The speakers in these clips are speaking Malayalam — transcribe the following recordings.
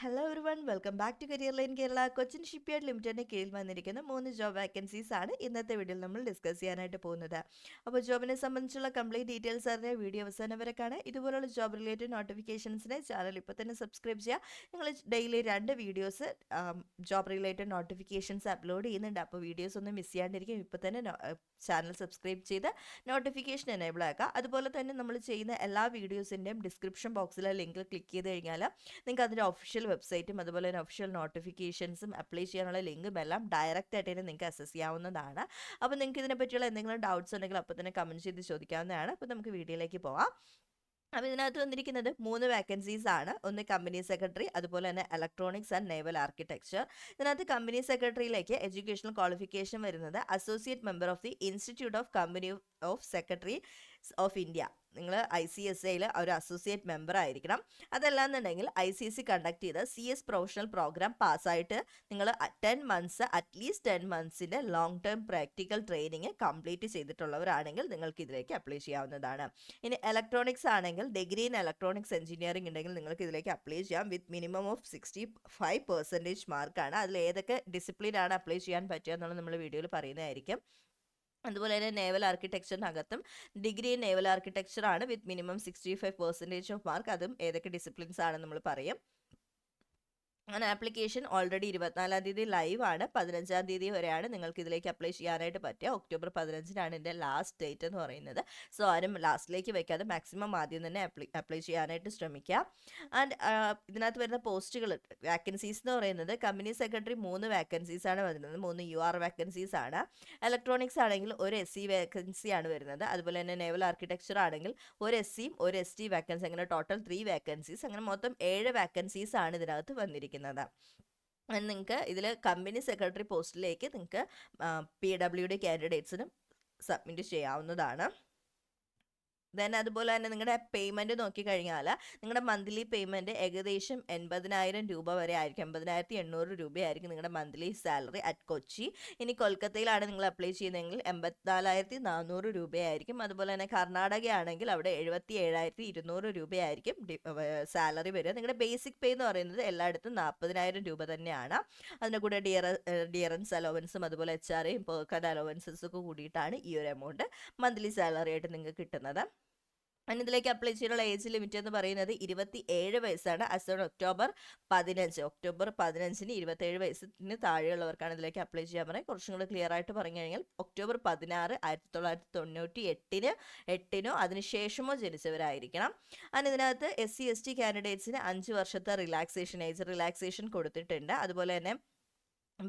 Hello everyone welcome back to career line Kerala. Cochin shipyard ലിമിറ്റഡിന് കീഴിൽ വന്നിരിക്കുന്ന 3 ജോബ് വാക്കൻസീസ് ആണ് ഇന്നത്തെ വീഡിയോയിൽ നമ്മൾ ഡിസ്കസ് ചെയ്യാനായിട്ട് പോകുന്നത്. അപ്പോൾ ജോബിനെ സംബന്ധിച്ചുള്ള കംപ്ലീറ്റ് ഡീറ്റെയിൽസ് അറിഞ്ഞ വീഡിയോ അവസാനം വരെ കാണാം. ഇതുപോലുള്ള ജോബ് റിലേറ്റഡ് നോട്ടിഫിക്കേഷൻസിന് ചാനൽ ഇപ്പോൾ തന്നെ സബ്സ്ക്രൈബ് ചെയ്യുക. നിങ്ങൾ daily 2 videos job related notifications upload ചെയ്യുന്നുണ്ട്. അപ്പോൾ വീഡിയോസ് ഒന്നും മിസ് ചെയ്യാണ്ടിരിക്കും. ഇപ്പോൾ തന്നെ ചാനൽ സബ്സ്ക്രൈബ് ചെയ്ത് നോട്ടിഫിക്കേഷൻ എനേബിൾ ആക്കുക. അതുപോലെ തന്നെ നമ്മൾ ചെയ്യുന്ന എല്ലാ വീഡിയോസിൻ്റെയും ഡിസ്ക്രിപ്ഷൻ ബോക്സിലെ ലിങ്ക് ക്ലിക്ക് ചെയ്ത് കഴിഞ്ഞാൽ നിങ്ങൾക്ക് അതിൻ്റെ ഒഫീഷ്യൽ വെബ്സൈറ്റും അതുപോലെ തന്നെ ഒഫീഷ്യൽ നോട്ടിഫിക്കേഷൻസും അപ്ലൈ ചെയ്യാനുള്ള ലിങ്കും എല്ലാം ഡയറക്റ്റ് ആയിട്ട് തന്നെ നിങ്ങൾക്ക് അക്സസ് ചെയ്യാവുന്നതാണ്. അപ്പോൾ നിങ്ങൾക്ക് ഇതിനെ പറ്റിയുള്ള എന്തെങ്കിലും ഡൗട്ട്സ് ഉണ്ടെങ്കിൽ അപ്പോൾ തന്നെ കമൻറ്റ് ചെയ്ത് ചോദിക്കാവുന്നതാണ്. അപ്പോൾ നമുക്ക് വീഡിയോയിലേക്ക് പോവാം. അപ്പോൾ ഇതിനകത്ത് വന്നിരിക്കുന്നത് 3 വാക്കൻസീസ് ആണ്. ഒന്ന് കമ്പനി സെക്രട്ടറി, അതുപോലെ തന്നെ ഇലക്ട്രോണിക്സ് ആൻഡ് നേവൽ ആർക്കിടെക്ചർ. ഇതിനകത്ത് കമ്പനി സെക്രട്ടറിയിലേക്ക് എഡ്യൂക്കേഷണൽ ക്വാളിഫിക്കേഷൻ വരുന്നത് associate member of the institute of company of secretary of India. നിങ്ങൾ ICSIയിൽ ഒരു അസോസിയേറ്റ് മെമ്പർ ആയിരിക്കണം. അതല്ലാന്നുണ്ടെങ്കിൽ ICSI കണ്ടക്ട് ചെയ്ത CS പ്രൊഫഷണൽ പ്രോഗ്രാം പാസ്സായിട്ട് നിങ്ങൾ 10 മന്ത്സ് അറ്റ്ലീസ്റ്റ് 10 മന്ത്സിൻ്റെ long term practical training complete ചെയ്തിട്ടുള്ളവരാണെങ്കിൽ നിങ്ങൾക്ക് ഇതിലേക്ക് അപ്ലൈ ചെയ്യാവുന്നതാണ്. ഇനി ഇലക്ട്രോണിക്സ് ആണെങ്കിൽ ഡിഗ്രി ഇൻ ഇലക്ട്രോണിക്സ് എഞ്ചിനീയറിംഗ് ഉണ്ടെങ്കിൽ നിങ്ങൾക്ക് ഇതിലേക്ക് അപ്ലൈ ചെയ്യാം വിത്ത് മിനിമം ഓഫ് 65% മാർക്കാണ്. അതിൽ ഏതൊക്കെ ഡിസിപ്ലിനാണ് അപ്ലൈ ചെയ്യാൻ പറ്റുക എന്നുള്ളത് നമ്മൾ വീഡിയോയിൽ പറയുന്നതായിരിക്കും. അതുപോലെ തന്നെ നേവൽ ആർക്കിടെക്ചറിനകത്തും ഡിഗ്രി ഇൻ നേവൽ ആർക്കിടെക്ചർ ആണ് വിത്ത് മിനിമം 65% ഓഫ് മാർക്ക്. അതും ഏതൊക്കെ ഡിസിപ്ലിൻസ് ആണെന്ന് നമ്മൾ പറയും. അങ്ങനെ ആപ്ലിക്കേഷൻ ഓൾറെഡി 24-ാം തീയതി ലൈവ് ആണ്. 15-ാം തീയതി വരെയാണ് നിങ്ങൾക്ക് ഇതിലേക്ക് അപ്ലൈ ചെയ്യാനായിട്ട് പറ്റുക. ഒക്ടോബർ 15-നാണ് ഇതിൻ്റെ ലാസ്റ്റ് ഡേറ്റ് എന്ന് പറയുന്നത്. സോ ആരും ലാസ്റ്റിലേക്ക് വെക്കാതെ മാക്സിമം ആദ്യം തന്നെ അപ്ലൈ ചെയ്യാനായിട്ട് ശ്രമിക്കുക. ആൻഡ് ഇതിനകത്ത് വരുന്ന പോസ്റ്റുകൾ വാക്കൻസീസ് എന്ന് പറയുന്നത് കമ്പനി സെക്രട്ടറി 3 വാക്കൻസീസ് ആണ് വരുന്നത്. 3 UR വാക്കൻസീസ് ആണ്. ഇലക്ട്രോണിക്സ് ആണെങ്കിൽ ഒരു SC വേക്കൻസി ആണ് വരുന്നത്. അതുപോലെ തന്നെ നേവൽ ആർക്കിടെക്ചർ ആണെങ്കിൽ ഒരു SCയും ഒരു ST വാക്കൻസി, അങ്ങനെ ടോട്ടൽ 3 വാക്കൻസീസ്. അങ്ങനെ മൊത്തം 7 വാക്കൻസീസ് ആണ് ഇതിനകത്ത് വന്നിരിക്കുന്നത്. നിങ്ങൾക്ക് ഇതിൽ കമ്പനി സെക്രട്ടറി പോസ്റ്റിലേക്ക് നിങ്ങൾക്ക് PWD കാൻഡിഡേറ്റ്സിനും സബ്മിറ്റ് ചെയ്യാവുന്നതാണ്. ദെൻ അതുപോലെ തന്നെ നിങ്ങളുടെ പേയ്മെൻറ്റ് നോക്കിക്കഴിഞ്ഞാൽ നിങ്ങളുടെ മന്ത്ലി പേയ്മെൻറ്റ് ഏകദേശം 80,000 രൂപ വരെ ആയിരിക്കും. 80,800 രൂപയായിരിക്കും നിങ്ങളുടെ മന്ത്ലി സാലറി അറ്റ് കൊച്ചി. ഇനി കൊൽക്കത്തയിലാണ് നിങ്ങൾ അപ്ലൈ ചെയ്യുന്നതെങ്കിൽ 84,400 രൂപയായിരിക്കും. അതുപോലെ തന്നെ കർണാടക ആണെങ്കിൽ അവിടെ 77,200 രൂപയായിരിക്കും സാലറി വരിക. നിങ്ങളുടെ ബേസിക് പേ എന്ന് പറയുന്നത് എല്ലായിടത്തും 40,000 രൂപ തന്നെയാണ്. അതിൻ്റെ കൂടെ ഡിയറൻസ് അലവൻസും അതുപോലെ HRAയും പേർക്കഡ് അലവൻസസും ഒക്കെ കൂടിയിട്ടാണ് ഈ ഒരു എമൗണ്ട് മന്ത്ലി സാലറി ആയിട്ട് നിങ്ങൾക്ക് കിട്ടുന്നത്. and ഇതിലേക്ക് അപ്ലൈ ചെയ്യാനുള്ള ഏജ് ലിമിറ്റ് എന്ന് പറയുന്നത് 27 വയസ്സാണ്. ആസ് ഓൺ ഒക്ടോബർ 15 ഒക്ടോബർ 15-ന് 27 വയസ്സിന് താഴെയുള്ളവർക്കാണ് ഇതിലേക്ക് അപ്ലൈ ചെയ്യാൻ പറയുന്നത്. കുറച്ചും കൂടെ ക്ലിയർ ആയിട്ട് പറഞ്ഞു കഴിഞ്ഞാൽ ഒക്ടോബർ 16 1998-നോ അതിനുശേഷമോ ജനിച്ചവരായിരിക്കണം. ആൻഡ് ഇതിനകത്ത് SC ST കാൻഡിഡേറ്റ്സിന് 5 വർഷത്തെ ഏജ് റിലാക്സേഷൻ കൊടുത്തിട്ടുണ്ട്. അതുപോലെ തന്നെ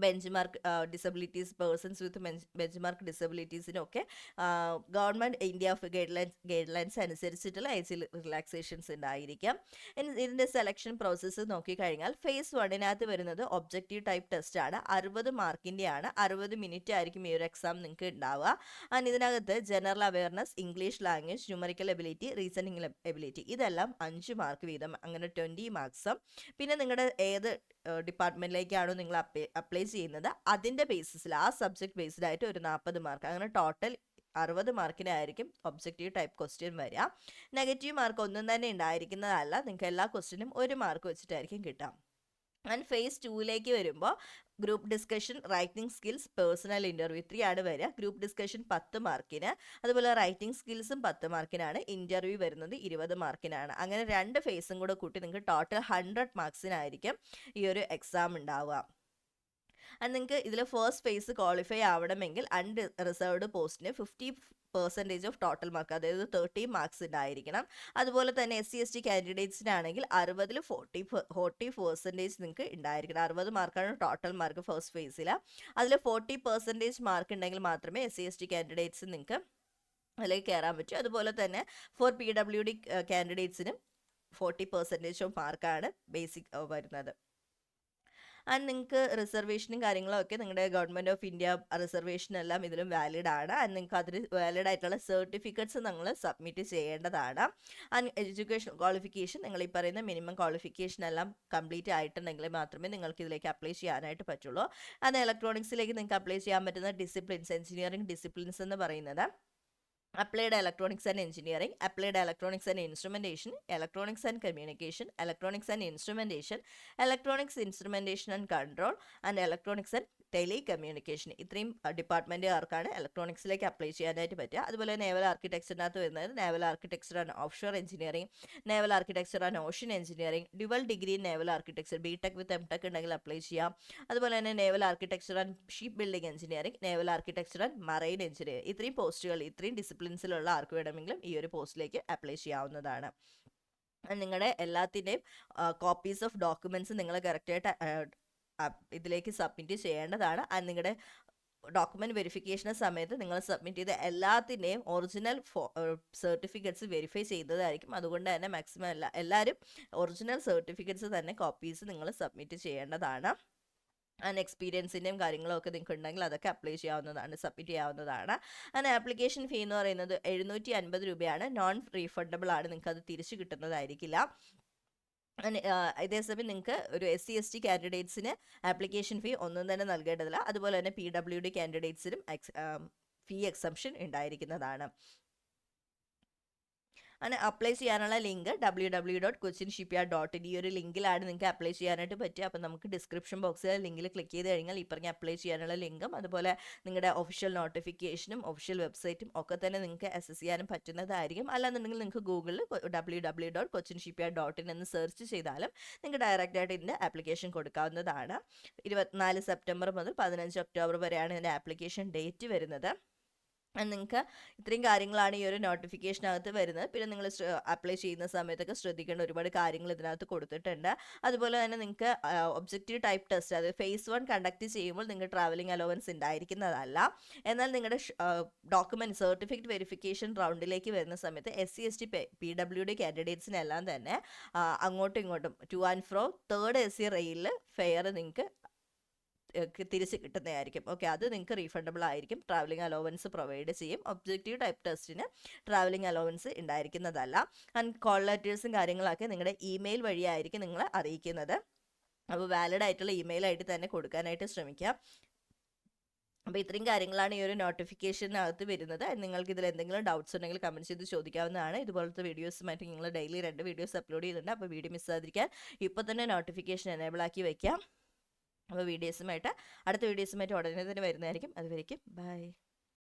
benchmark disabilities persons with benchmark ഡിസബിലിറ്റീസിനൊക്കെ government India of guidelines അനുസരിച്ചിട്ടുള്ള ഏജ് റിലാക്സേഷൻസ് ഉണ്ടായിരിക്കാം. ഇതിൻ്റെ സെലക്ഷൻ പ്രോസസ്സ് നോക്കിക്കഴിഞ്ഞാൽ ഫേസ് 1-നകത്ത് വരുന്നത് ഒബ്ജക്റ്റീവ് ടൈപ്പ് ടെസ്റ്റ് ആണ്. 60 മാർക്കിൻ്റെയാണ്. 60 മിനിറ്റ് ആയിരിക്കും ഈ ഒരു എക്സാം നിങ്ങൾക്ക് ഉണ്ടാവുക. ആൻഡ് ഇതിനകത്ത് general awareness, English language, numerical ability, reasoning ability ഇതെല്ലാം 5 മാർക്ക് വീതം, അങ്ങനെ 20 മാർക്സും. പിന്നെ നിങ്ങളുടെ ഏത് ഡിപ്പാർട്ട്മെൻറ്റിലേക്കാണോ നിങ്ങൾ അപ്ലൈ ചെയ്യുന്നത് അതിൻ്റെ ബേസിസിൽ ആ സബ്ജക്ട് ബേസ്ഡ് ആയിട്ട് ഒരു 40 മാർക്ക്, അങ്ങനെ ടോട്ടൽ 60 മാർക്കിനായിരിക്കും ഒബ്ജക്റ്റീവ് ടൈപ്പ് ക്വസ്റ്റ്യൻ വരിക. നെഗറ്റീവ് മാർക്ക് ഒന്നും തന്നെ ഉണ്ടായിരിക്കുന്നതല്ല. നിങ്ങൾക്ക് എല്ലാ ക്വസ്റ്റ്യനും 1 മാർക്ക് വെച്ചിട്ടായിരിക്കും കിട്ടുക. ആൻഡ് ഫേസ് 2-ലേക്ക് വരുമ്പോൾ group discussion, writing skills, personal interview 3 ആണ് വരിക. ഗ്രൂപ്പ് ഡിസ്കഷൻ 10 മാർക്കിന്, അതുപോലെ റൈറ്റിംഗ് സ്കിൽസും 10 മാർക്കിനാണ്. ഇൻ്റർവ്യൂ വരുന്നത് 20 മാർക്കിനാണ്. അങ്ങനെ 2 ഫേസും കൂടെ കൂട്ടി നിങ്ങൾക്ക് ടോട്ടൽ 100 മാർക്സിനായിരിക്കും ഈ ഒരു എക്സാം ഉണ്ടാവുക. ആൻഡ് നിങ്ങൾക്ക് ഇതിൽ ഫസ്റ്റ് ഫേസ് ക്വാളിഫൈ ആവണമെങ്കിൽ അൺറിസർവ്ഡ് പോസ്റ്റിന് 50% ഓഫ് ടോട്ടൽ മാർക്ക്, അതായത് 30 മാർക്സ് ഉണ്ടായിരിക്കണം. അതുപോലെ തന്നെ SC ST കാൻഡിഡേറ്റ്സിനാണെങ്കിൽ 60-ൽ 40% നിങ്ങൾക്ക് ഉണ്ടായിരിക്കണം. 60 മാർക്കാണ് ടോട്ടൽ മാർക്ക് ഫസ്റ്റ് ഫേസിൽ. അതിൽ 40% മാർക്ക് ഉണ്ടെങ്കിൽ മാത്രമേ SC ST കാൻഡിഡേറ്റ്സ് നിങ്ങൾക്ക് അതിലേക്ക് കയറാൻ പറ്റൂ. അതുപോലെ തന്നെ ഫോർ PWD കാൻഡിഡേറ്റ്സിനും 40% ഓഫ് മാർക്കാണ് ബേസിക് വരുന്നത്. ആൻഡ് നിങ്ങൾക്ക് റിസർവേഷനും കാര്യങ്ങളും ഒക്കെ നിങ്ങളുടെ ഗവൺമെൻറ് ഓഫ് ഇന്ത്യ റിസർവേഷനെല്ലാം ഇതിലും വാലിഡ് ആണ്. ആൻഡ് നിങ്ങൾക്ക് അതിന് വാലിഡ് ആയിട്ടുള്ള സർട്ടിഫിക്കറ്റ്സ് നിങ്ങൾ സബ്മിറ്റ് ചെയ്യേണ്ടതാണ്. ആൻഡ് എഡ്യൂക്കേഷൻ ക്വാളിഫിക്കേഷൻ നിങ്ങൾ ഈ പറയുന്ന മിനിമം ക്വാളിഫിക്കേഷൻ എല്ലാം കംപ്ലീറ്റ് ആയിട്ടുണ്ടെങ്കിൽ മാത്രമേ നിങ്ങൾക്ക് ഇതിലേക്ക് അപ്ലൈ ചെയ്യാനായിട്ട് പറ്റുള്ളൂ. ആൻഡ് ഇലക്ട്രോണിക്സിലേക്ക് നിങ്ങൾക്ക് അപ്ലൈ ചെയ്യാൻ പറ്റുന്ന ഡിസിപ്ലിൻസ്, എഞ്ചിനീയറിംഗ് ഡിസിപ്ലിൻസ് എന്ന് പറയുന്നത് Applied Electronics and Engineering, Applied Electronics and Instrumentation, Electronics and Communication, Electronics and Instrumentation, Electronics Instrumentation and Control, and Electronics and telecommunication. ഇത്രയും ഡിപ്പാർട്ട്മെൻറ്റുകാർക്കാണ് ഇലക്ട്രോണിക്സിലേക്ക് അപ്ലൈ ചെയ്യാനായിട്ട് പറ്റുക. അതുപോലെ നേവൽ ആർക്കിടെക്ചറിനകത്ത് വരുന്നത് naval architecture and offshore engineering, naval architecture and ocean engineering, dual degree in naval architecture, BTech with MTech ഉണ്ടെങ്കിൽ അപ്ലൈ ചെയ്യാം. അതുപോലെ തന്നെ naval architecture and ship building engineering, naval architecture and marine engineering. ഇത്രയും പോസ്റ്റുകൾ, ഇത്രയും ഡിസിപ്ലിൻസിലുള്ള ആർക്ക് വേണമെങ്കിലും ഈ ഒരു പോസ്റ്റിലേക്ക് അപ്ലൈ ചെയ്യാവുന്നതാണ്. നിങ്ങളുടെ എല്ലാത്തിൻ്റെയും കോപ്പീസ് ഓഫ് ഡോക്യുമെൻറ്റ്സ് നിങ്ങൾ കറക്റ്റായിട്ട് ഇതിലേക്ക് സബ്മിറ്റ് ചെയ്യേണ്ടതാണ്. നിങ്ങളുടെ ഡോക്യുമെൻറ്റ് വെരിഫിക്കേഷൻ സമയത്ത് നിങ്ങൾ സബ്മിറ്റ് ചെയ്ത എല്ലാത്തിൻ്റെയും ഒറിജിനൽ സർട്ടിഫിക്കറ്റ്സ് വെരിഫൈ ചെയ്തതായിരിക്കും. അതുകൊണ്ട് തന്നെ മാക്സിമം എല്ലാവരും ഒറിജിനൽ സർട്ടിഫിക്കറ്റ്സ് തന്നെ കോപ്പീസ് നിങ്ങൾ സബ്മിറ്റ് ചെയ്യേണ്ടതാണ്. ആൻഡ് എക്സ്പീരിയൻസിൻ്റെയും കാര്യങ്ങളൊക്കെ നിങ്ങൾക്ക് ഉണ്ടെങ്കിൽ അതൊക്കെ അപ്ലൈ ചെയ്യാവുന്നതാണ്, സബ്മിറ്റ് ചെയ്യാവുന്നതാണ്. ആൻഡ് ആപ്ലിക്കേഷൻ ഫീ എന്ന് പറയുന്നത് 750 രൂപയാണ്. നോൺ റീഫണ്ടബിൾ ആണ്, നിങ്ങൾക്ക് അത് തിരിച്ചു കിട്ടുന്നതായിരിക്കില്ല. ഇതേസമയം നിങ്ങൾക്ക് ഒരു SC/ST കാൻഡിഡേറ്റ്സിന് ആപ്ലിക്കേഷൻ ഫീ ഒന്നും തന്നെ നൽകേണ്ടതില്ല. അതുപോലെ തന്നെ PWD കാൻഡിഡേറ്റ്സിനും ഫീ എക്സംഷൻ ഉണ്ടായിരിക്കുന്നതാണ്. അങ്ങനെ അപ്ലൈ ചെയ്യാനുള്ള ലിങ്ക് www.cochinshipyard.in, ഈ ഒരു ലിങ്കിലാണ് നിങ്ങൾക്ക് അപ്ലൈ ചെയ്യാനായിട്ട് പറ്റുക. അപ്പോൾ നമുക്ക് ഡിസ്ക്രിപ്ഷൻ ബോക്സിൽ ലിങ്കിൽ ക്ലിക്ക് ചെയ്ത് കഴിഞ്ഞാൽ ഈ പറഞ്ഞ അപ്ലൈ ചെയ്യാനുള്ള ലിങ്കും അതുപോലെ നിങ്ങളുടെ ഒഫീഷ്യൽ നോട്ടിഫിക്കേഷനും ഒഫീഷ്യൽ വെബ്സൈറ്റും ഒക്കെ തന്നെ നിങ്ങൾക്ക് അക്സസ് ചെയ്യാനും പറ്റുന്നതായിരിക്കും. അല്ലാന്നുണ്ടെങ്കിൽ നിങ്ങൾക്ക് ഗൂഗിളിൽ www.cochinshipyard.in എന്ന് സെർച്ച് ചെയ്താലും നിങ്ങൾക്ക് ഡയറക്റ്റായിട്ട് ഇതിൻ്റെ ആപ്ലിക്കേഷൻ കൊടുക്കാവുന്നതാണ്. 24 സെപ്റ്റംബർ മുതൽ 15 ഒക്ടോബർ വരെയാണ് ഇതിൻ്റെ ആപ്ലിക്കേഷൻ ഡേറ്റ് വരുന്നത്. നിങ്ങൾക്ക് ഇത്രയും കാര്യങ്ങളാണ് ഈ ഒരു നോട്ടിഫിക്കേഷനകത്ത് വരുന്നത്. പിന്നെ നിങ്ങൾ അപ്ലൈ ചെയ്യുന്ന സമയത്തൊക്കെ ശ്രദ്ധിക്കേണ്ട ഒരുപാട് കാര്യങ്ങൾ ഇതിനകത്ത് കൊടുത്തിട്ടുണ്ട്. അതുപോലെ തന്നെ നിങ്ങൾക്ക് ഒബ്ജക്റ്റീവ് ടൈപ്പ് ടെസ്റ്റ്, അതായത് phase 1 കണ്ടക്ട് ചെയ്യുമ്പോൾ നിങ്ങൾക്ക് ട്രാവലിംഗ് അലോവൻസ് ഉണ്ടായിരിക്കുന്നതല്ല. എന്നാൽ നിങ്ങളുടെ ഡോക്യുമെൻറ്റ് സർട്ടിഫിക്കറ്റ് വെരിഫിക്കേഷൻ റൗണ്ടിലേക്ക് വരുന്ന സമയത്ത് SC/ST PWD കാൻഡിഡേറ്റ്സിനെല്ലാം തന്നെ അങ്ങോട്ടും ഇങ്ങോട്ടും to and fro 3rd AC റെയിലിൽ ഫെയർ നിങ്ങൾക്ക് തിരിച്ച് കിട്ടുന്നതായിരിക്കും. ഓക്കെ, അത് നിങ്ങൾക്ക് റീഫണ്ടബിൾ ആയിരിക്കും. ട്രാവലിംഗ് അലോവൻസ് പ്രൊവൈഡ് ചെയ്യും. ഒബ്ജക്റ്റീവ് ടൈപ്പ് ടെസ്റ്റിന് ട്രാവലിംഗ് അലോവൻസ് ഉണ്ടായിരിക്കുന്നതല്ല. ആൻഡ് കോൾ ലെറ്റേഴ്സും കാര്യങ്ങളൊക്കെ നിങ്ങളുടെ ഇമെയിൽ വഴിയായിരിക്കും നിങ്ങൾ അറിയിക്കുന്നത്. അപ്പോൾ വാലിഡ് ആയിട്ടുള്ള ഇമെയിൽ ആയിട്ട് തന്നെ കൊടുക്കാനായിട്ട് ശ്രമിക്കാം. അപ്പോൾ ഇത്രയും കാര്യങ്ങളാണ് ഈ ഒരു നോട്ടിഫിക്കേഷനകത്ത് വരുന്നത്. നിങ്ങൾക്ക് ഇതിൽ എന്തെങ്കിലും ഡൗട്ട്സ് ഉണ്ടെങ്കിൽ കമൻറ്റ് ചെയ്ത് ചോദിക്കാവുന്നതാണ്. ഇതുപോലത്തെ വീഡിയോസുമായിട്ട് നിങ്ങൾ ഡെയിലി 2 വീഡിയോസ് അപ്ലോഡ് ചെയ്യുന്നുണ്ട്. അപ്പോൾ വീഡിയോ മിസ്സാതിരിക്കാൻ ഇപ്പോൾ തന്നെ നോട്ടിഫിക്കേഷൻ എനേബിൾ ആക്കി വയ്ക്കാം. അപ്പോൾ അടുത്ത വീഡിയോസുമായിട്ട് ഉടനെ തന്നെ വരുന്നതായിരിക്കും. അതുവരേക്കും ബൈ.